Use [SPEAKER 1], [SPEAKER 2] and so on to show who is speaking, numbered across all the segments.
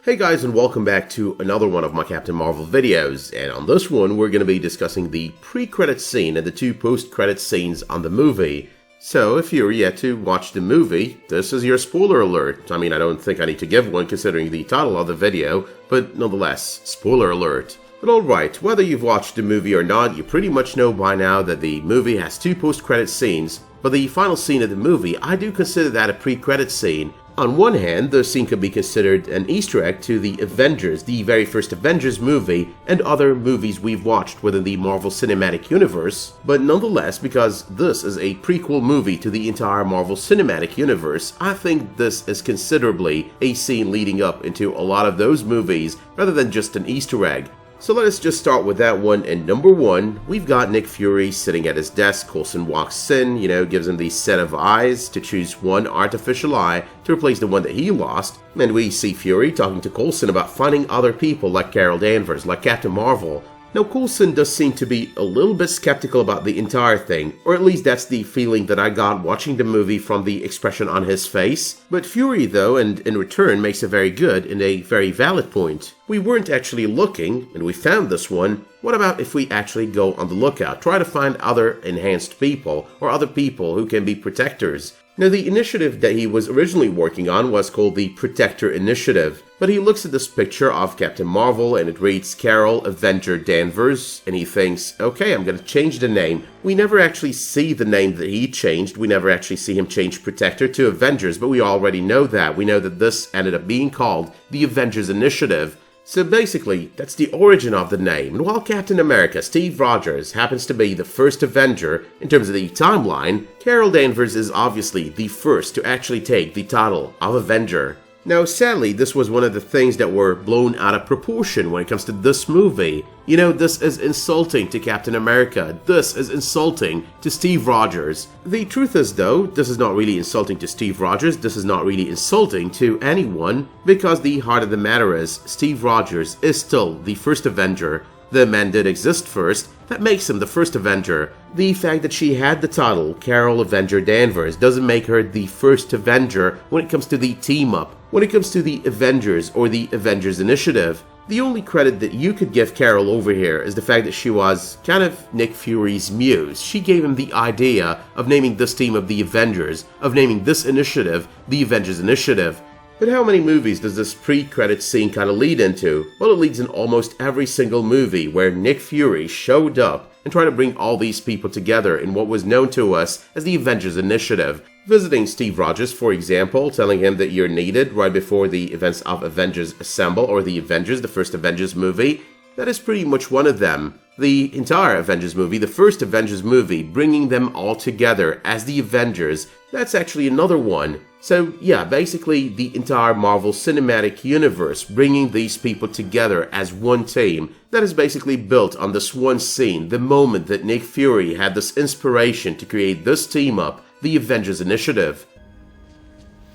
[SPEAKER 1] Hey guys, and welcome back to another one of my Captain Marvel videos, and on this one we're going to be discussing the pre-credit scene and the two post-credit scenes on the movie. So if you're yet to watch the movie, this is your spoiler alert. I mean, I don't think I need to give one considering the title of the video, but nonetheless, spoiler alert. But alright, whether you've watched the movie or not, you pretty much know by now that the movie has two post-credit scenes, but the final scene of the movie, I do consider that a pre-credit scene. On one hand, the scene could be considered an Easter egg to the Avengers, the very first Avengers movie, and other movies we've watched within the Marvel Cinematic Universe, but nonetheless, because this is a prequel movie to the entire Marvel Cinematic Universe, I think this is considerably a scene leading up into a lot of those movies rather than just an Easter egg. So let us just start with that one, and number one, we've got Nick Fury sitting at his desk. Coulson walks in, gives him the set of eyes to choose one artificial eye to replace the one that he lost, and we see Fury talking to Coulson about finding other people like Carol Danvers, like Captain Marvel. Now, Coulson does seem to be a little bit skeptical about the entire thing, or at least that's the feeling that I got watching the movie from the expression on his face. But Fury, though, and in return makes a very good and a very valid point. We weren't actually looking, and we found this one. What about if we actually go on the lookout, try to find other enhanced people, or other people who can be protectors? Now, the initiative that he was originally working on was called the Protector Initiative, but he looks at this picture of Captain Marvel and it reads Carol Avenger Danvers, and he thinks, okay, I'm gonna change the name. We never actually see the name that he changed, we never actually see him change Protector to Avengers, but we already know that. We know that this ended up being called the Avengers Initiative. So basically, that's the origin of the name, and while Captain America, Steve Rogers, happens to be the first Avenger in terms of the timeline, Carol Danvers is obviously the first to actually take the title of Avenger. Now, sadly, this was one of the things that were blown out of proportion when it comes to this movie. This is insulting to Captain America. This is insulting to Steve Rogers. The truth is, though, this is not really insulting to Steve Rogers. This is not really insulting to anyone, because the heart of the matter is, Steve Rogers is still the first Avenger. The man did exist first. That makes him the first Avenger. The fact that she had the title, Carol Avenger Danvers, doesn't make her the first Avenger when it comes to the team-up, when it comes to the Avengers or the Avengers Initiative. The only credit that you could give Carol over here is the fact that she was kind of Nick Fury's muse. She gave him the idea of naming this team of the Avengers, of naming this initiative the Avengers Initiative. But how many movies does this pre-credit scene kind of lead into? Well, it leads in almost every single movie where Nick Fury showed up and tried to bring all these people together in what was known to us as the Avengers Initiative. Visiting Steve Rogers, for example, telling him that you're needed right before the events of Avengers Assemble, or the Avengers, the first Avengers movie. That is pretty much one of them. The entire Avengers movie, the first Avengers movie, bringing them all together as the Avengers, that's actually another one. So yeah, basically the entire Marvel Cinematic Universe, bringing these people together as one team, that is basically built on this one scene, the moment that Nick Fury had this inspiration to create this team-up, the Avengers Initiative.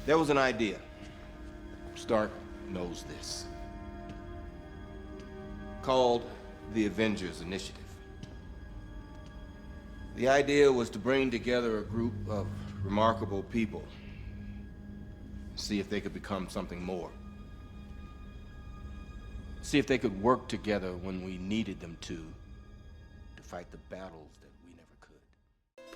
[SPEAKER 2] There was an idea. Stark knows this. Called the Avengers Initiative. The idea was to bring together a group of remarkable people, see if they could become something more. See if they could work together when we needed them to fight the battles that we never could.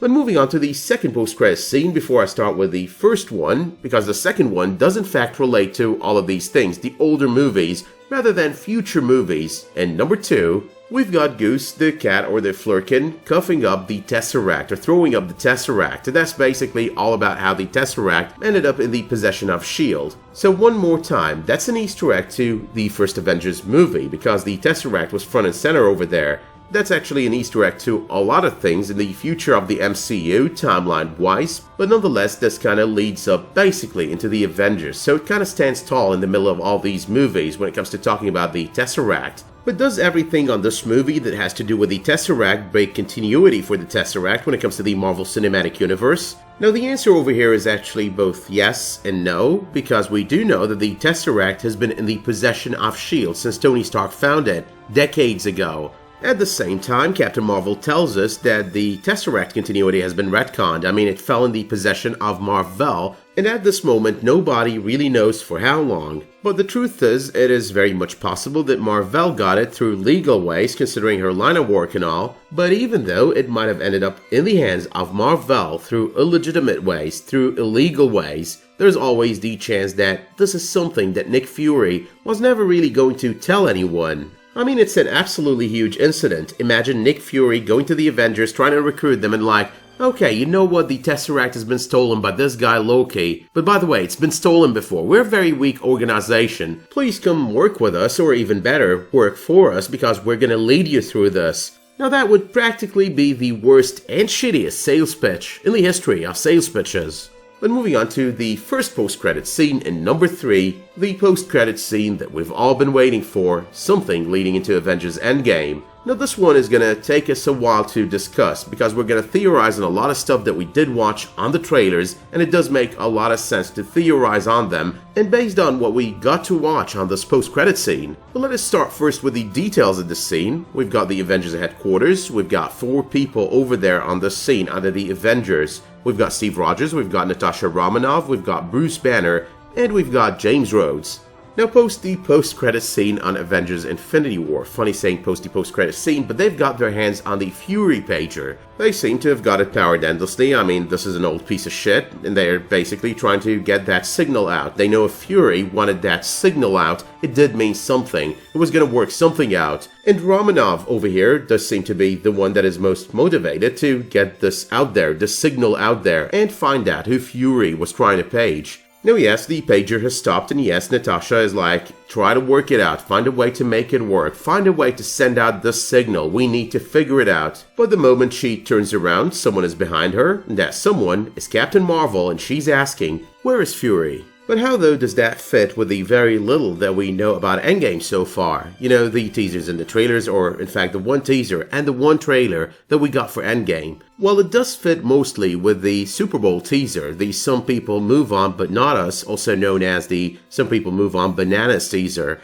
[SPEAKER 1] But moving on to the second post-credits scene before I start with the first one, because the second one does in fact relate to all of these things, the older movies, rather than future movies. And number two, we've got Goose, the cat, or the Flerken, cuffing up the Tesseract, or throwing up the Tesseract, and that's basically all about how the Tesseract ended up in the possession of S.H.I.E.L.D. So one more time, that's an Easter egg to the first Avengers movie, because the Tesseract was front and center over there. That's actually an Easter egg to a lot of things in the future of the MCU, timeline-wise, but nonetheless this kind of leads up basically into the Avengers, so it kind of stands tall in the middle of all these movies when it comes to talking about the Tesseract. But does everything on this movie that has to do with the Tesseract break continuity for the Tesseract when it comes to the Marvel Cinematic Universe? Now the answer over here is actually both yes and no, because we do know that the Tesseract has been in the possession of S.H.I.E.L.D. since Tony Stark found it, decades ago. At the same time, Captain Marvel tells us that the Tesseract continuity has been retconned. I mean, it fell in the possession of Mar-Vell, And at this moment, nobody really knows for how long. But the truth is, it is very much possible that Mar-Vell got it through legal ways, considering her line of work and all. But even though it might have ended up in the hands of Mar-Vell through illegitimate ways, through illegal ways, there's always the chance that this is something that Nick Fury was never really going to tell anyone. I mean, it's an absolutely huge incident. Imagine Nick Fury going to the Avengers, trying to recruit them and like, okay, you know what, the Tesseract has been stolen by this guy Loki, but by the way, it's been stolen before. We're a very weak organization. Please come work with us, or even better, work for us, because we're gonna lead you through this. Now that would practically be the worst and shittiest sales pitch in the history of sales pitches. But moving on to the first post-credits scene in number 3, the post-credits scene that we've all been waiting for, something leading into Avengers Endgame. Now this one is gonna take us a while to discuss because we're gonna theorize on a lot of stuff that we did watch on the trailers, and it does make a lot of sense to theorize on them and based on what we got to watch on this post-credit scene. But let us start first with the details of the scene. We've got the Avengers headquarters, we've got 4 people over there on the scene under the Avengers. We've got Steve Rogers, we've got Natasha Romanoff, we've got Bruce Banner, and we've got James Rhodes. Now post the post-credit scene on Avengers Infinity War. Funny saying post the post-credit scene, but they've got their hands on the Fury pager. They seem to have got it powered endlessly. I mean, this is an old piece of shit, and they're basically trying to get that signal out. They know if Fury wanted that signal out, it did mean something. It was gonna work something out. And Romanoff over here does seem to be the one that is most motivated to get this out there, the signal out there, and find out who Fury was trying to page. Now yes, the pager has stopped, and yes, Natasha is like, try to work it out, find a way to make it work, find a way to send out the signal, we need to figure it out. But the moment she turns around, someone is behind her, and that someone is Captain Marvel, and she's asking, where is Fury? But how though does that fit with the very little that we know about Endgame so far? You know, the teasers and the trailers, or in fact the one teaser and the one trailer that we got for Endgame. Well, it does fit mostly with the Super Bowl teaser, the Some People Move On But Not Us, also known as the Some People Move On Bananas teaser.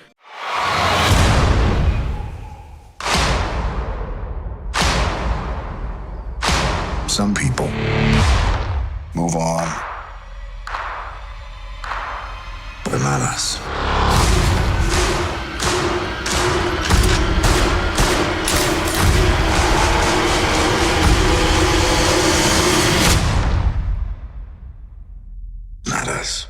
[SPEAKER 3] Some people move on. Bananas. Not us.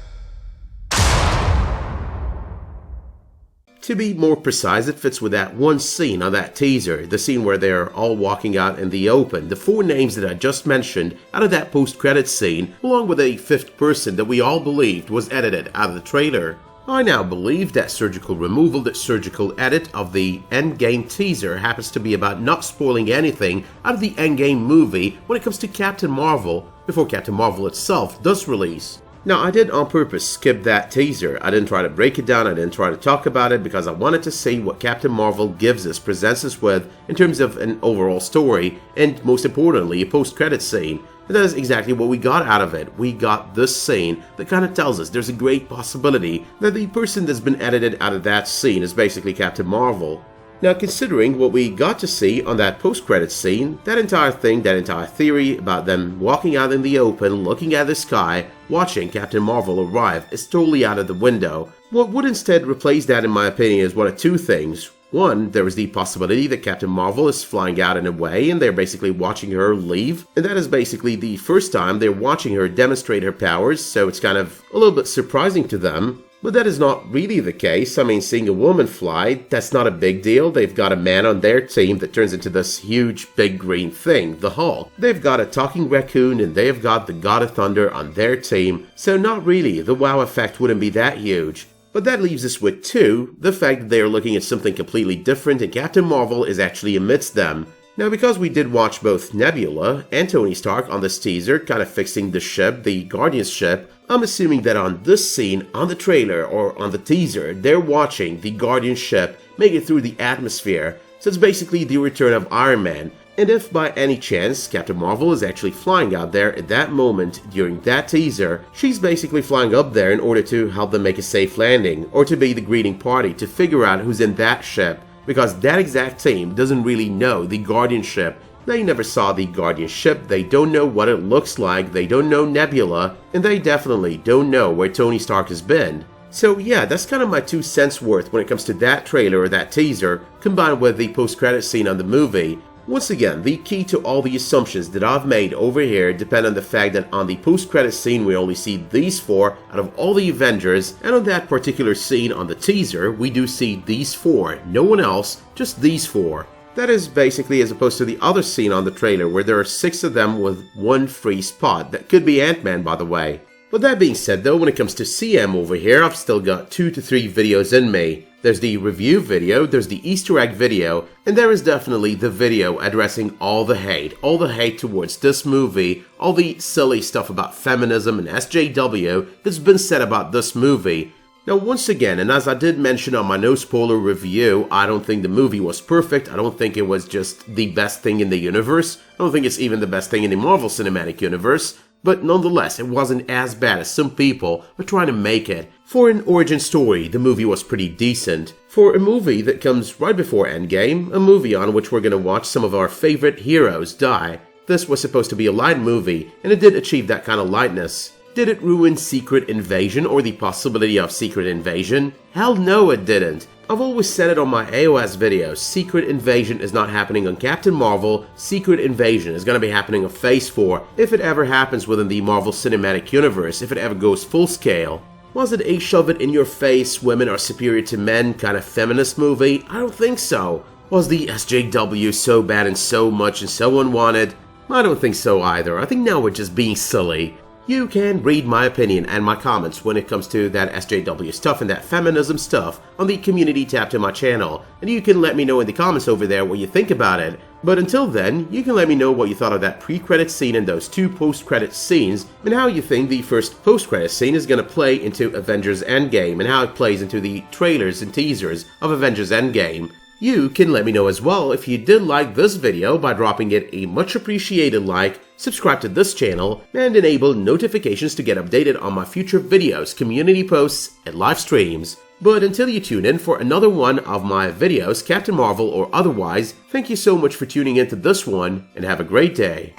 [SPEAKER 1] To be more precise, it fits with that one scene on that teaser, the scene where they're all walking out in the open. The 4 names that I just mentioned out of that post-credits scene, along with a 5th person that we all believed was edited out of the trailer. I now believe that surgical removal, that surgical edit of the Endgame teaser happens to be about not spoiling anything out of the Endgame movie when it comes to Captain Marvel, before Captain Marvel itself does release. Now, I did on purpose skip that teaser. I didn't try to break it down, I didn't try to talk about it because I wanted to see what Captain Marvel gives us, presents us with in terms of an overall story, and most importantly, a post-credit scene. And that is exactly what we got out of it. We got this scene that kind of tells us there's a great possibility that the person that's been edited out of that scene is basically Captain Marvel. Now, considering what we got to see on that post-credits scene, that entire thing, that entire theory about them walking out in the open, looking at the sky, watching Captain Marvel arrive is totally out of the window. What would instead replace that, in my opinion, is one of 2 things. One, there is the possibility that Captain Marvel is flying out in a way and they're basically watching her leave, and that is basically the first time they're watching her demonstrate her powers, so it's kind of a little bit surprising to them. But that is not really the case. I mean, seeing a woman fly, that's not a big deal. They've got a man on their team that turns into this huge big green thing, the Hulk. They've got a talking raccoon and they've got the God of Thunder on their team, so not really, the wow effect wouldn't be that huge. But that leaves us with 2, the fact that they are looking at something completely different and Captain Marvel is actually amidst them. Now, because we did watch both Nebula and Tony Stark on this teaser, kind of fixing the ship, the Guardians ship, I'm assuming that on this scene, on the trailer, or on the teaser, they're watching the Guardian ship make it through the atmosphere, so it's basically the return of Iron Man. And if by any chance Captain Marvel is actually flying out there at that moment during that teaser, she's basically flying up there in order to help them make a safe landing, or to be the greeting party to figure out who's in that ship, because that exact team doesn't really know the Guardian ship They never saw the Guardian ship, they don't know what it looks like, they don't know Nebula, and they definitely don't know where Tony Stark has been. So yeah, that's kind of my 2 cents worth when it comes to that trailer or that teaser, combined with the post-credit scene on the movie. Once again, the key to all the assumptions that I've made over here depend on the fact that on the post-credit scene we only see these 4 out of all the Avengers, and on that particular scene on the teaser we do see these 4, no one else, just these 4. That is basically as opposed to the other scene on the trailer where there are 6 of them with 1 free spot. That could be Ant-Man, by the way. But that being said though, when it comes to CM over here, I've still got 2 to 3 videos in me. There's the review video, there's the Easter egg video, and there is definitely the video addressing all the hate towards this movie, all the silly stuff about feminism and SJW that's been said about this movie. Now once again, and as I did mention on my no spoiler review, I don't think the movie was perfect, I don't think it was just the best thing in the universe, I don't think it's even the best thing in the Marvel Cinematic Universe. But nonetheless, it wasn't as bad as some people were trying to make it. For an origin story, the movie was pretty decent. For a movie that comes right before Endgame, a movie on which we're gonna watch some of our favorite heroes die, this was supposed to be a light movie, and it did achieve that kind of lightness. Did it ruin Secret Invasion or the possibility of Secret Invasion? Hell no it didn't. I've always said it on my AOS videos, Secret Invasion is not happening on Captain Marvel, Secret Invasion is going to be happening on Phase 4 if it ever happens within the Marvel Cinematic Universe, if it ever goes full scale. Was it a shove it in your face, women are superior to men kind of feminist movie? I don't think so. Was the SJW so bad and so much and so unwanted? I don't think so either. I think now we're just being silly. You can read my opinion and my comments when it comes to that SJW stuff and that feminism stuff on the community tab to my channel, and you can let me know in the comments over there what you think about it. But until then, you can let me know what you thought of that pre-credit scene and those 2 post-credit scenes, and how you think the first post-credit scene is going to play into Avengers Endgame, and how it plays into the trailers and teasers of Avengers Endgame. You can let me know as well if you did like this video by dropping it a much appreciated like, subscribe to this channel, and enable notifications to get updated on my future videos, community posts, and live streams. But until you tune in for another one of my videos, Captain Marvel or otherwise, thank you so much for tuning into this one, and have a great day.